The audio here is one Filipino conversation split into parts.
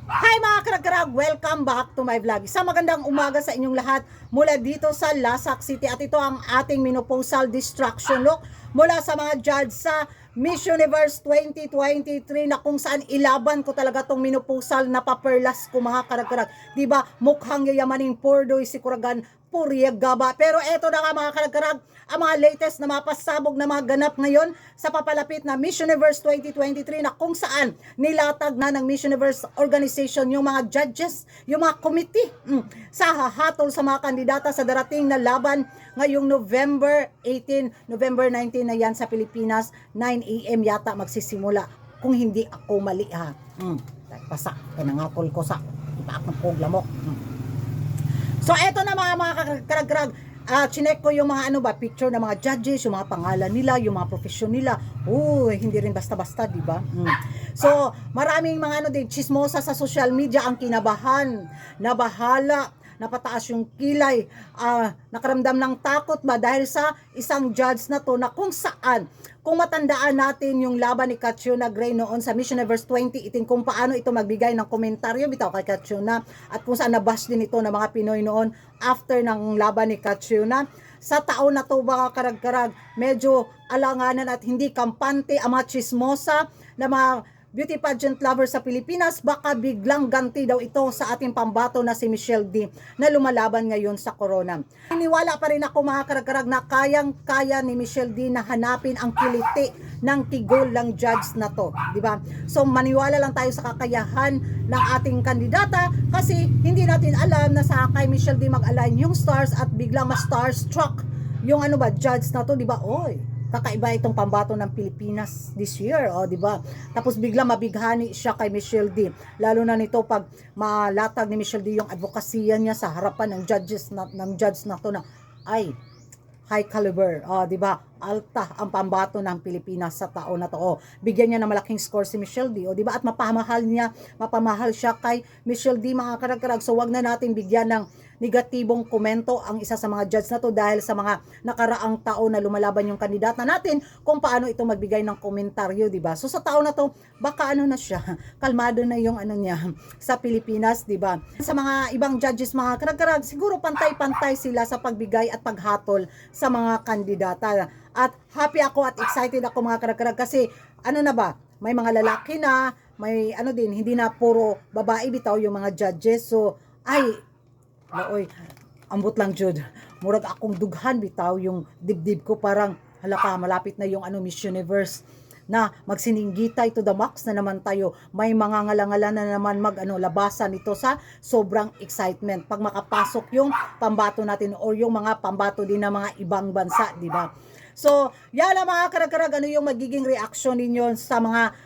Hi mga karag-karag! Welcome back to my vlog. Sa magandang umaga sa inyong lahat mula dito sa Lasak City. At ito ang ating menopausal distraction look mula sa mga judge sa Miss Universe 2023 na kung saan ilaban ko talaga tong menopausal na paperlas ko mga karag-karag. Diba mukhang yayamaning pordoy si Kuragan Puriag Gaba. Pero eto na nga mga karag-karag, ang mga latest na mapasabog na mga ganap ngayon sa papalapit na Miss Universe 2023 na kung saan nilatag na ng Miss Universe organization yung mga judges, yung mga committee sa hahatol sa mga kandidata sa darating na laban ngayong November 18, November 19 na yan sa Pilipinas, 9 AM yata magsisimula kung hindi ako mali ha. Pasa, pinangakol ko sa ipaak ng koglamok. So eto na mga karag-karag, chinek ko yung mga picture ng mga judges, yung mga pangalan nila, yung mga profesyon nila. Hindi rin basta-basta, di ba? So, maraming mga din, chismosa sa social media ang kinabahan, nabahala, napataas yung kilay, nakaramdam ng takot ba dahil sa isang judge na to na kung saan, kung matandaan natin yung laban ni Catriona Gray noon sa Miss Universe 2018, kung paano ito magbigay ng komentaryo bitaw kay Catriona at kung saan nabash din ito ng mga Pinoy noon after ng laban ni Catriona. Sa taon na to mga karag-karag, medyo alanganan at hindi kampante ang mga chismosa na mga beauty pageant lover sa Pilipinas, baka biglang ganti daw ito sa ating pambato na si Michelle D na lumalaban ngayon sa corona. Iniwala pa rin ako mga karag-karag na kayang-kaya ni Michelle D na hanapin ang kiliti ng tigol ng judge na to, di ba? So maniwala lang tayo sa kakayahan ng ating kandidata kasi hindi natin alam na sa kay Michelle D mag-align yung stars at biglang ma-starstruck yung judge na to, di ba? Kakaiba itong pambato ng Pilipinas this year, di ba? Tapos bigla mabighani siya kay Michelle D. Lalo na nito pag malatag ni Michelle D yung advokasya niya sa harapan ng judge na to na ay high caliber, di ba? Alta ang pambato ng Pilipinas sa taon na to. Bigyan niya ng malaking score si Michelle D, di ba? At mapamahal siya kay Michelle D mga karag-karag. So wag na natin bigyan ng negatibong komento ang isa sa mga judge na to dahil sa mga nakaraang taon na lumalaban yung kandidata natin kung paano ito magbigay ng komentaryo, di ba? So sa taon na to, baka na siya, kalmado na yung niya sa Pilipinas, di ba? Sa mga ibang judges mga karag-karag, siguro pantay-pantay sila sa pagbigay at paghatol sa mga kandidata. At happy ako at excited ako mga karag-karag kasi may mga lalaki na, may din, hindi na puro babae bitaw yung mga judges. So ambot lang jud. Murag akong dughan bitaw yung dibdib ko, parang halaka malapit na yung Miss Universe na magsininggitay to the max na naman tayo. May mga ngalangala na naman labasan ito sa sobrang excitement pag makapasok yung pambato natin or yung mga pambato din ng mga ibang bansa, di ba? So, yala mga karag-karag, yung magiging reaction ninyo sa mga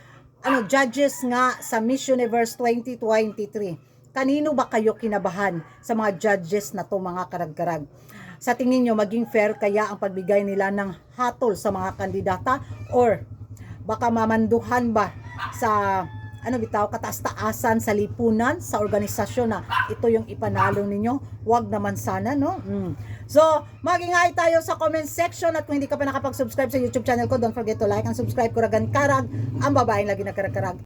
judges nga sa Miss Universe 2023? Kanino ba kayo kinabahan sa mga judges na to mga karag-karag? Sa tingin nyo, maging fair kaya ang pagbigay nila ng hatol sa mga kandidata? Or baka mamanduhan ba sa kataas-taasan sa lipunan, sa organisasyon na ito yung ipanalo ninyo? Wag naman sana, no? So, mag-ingay tayo sa comment section at kung hindi ka pa nakapag-subscribe sa YouTube channel ko, don't forget to like and subscribe. Kuragan Karag, ang babaeng lagi na karag-karag.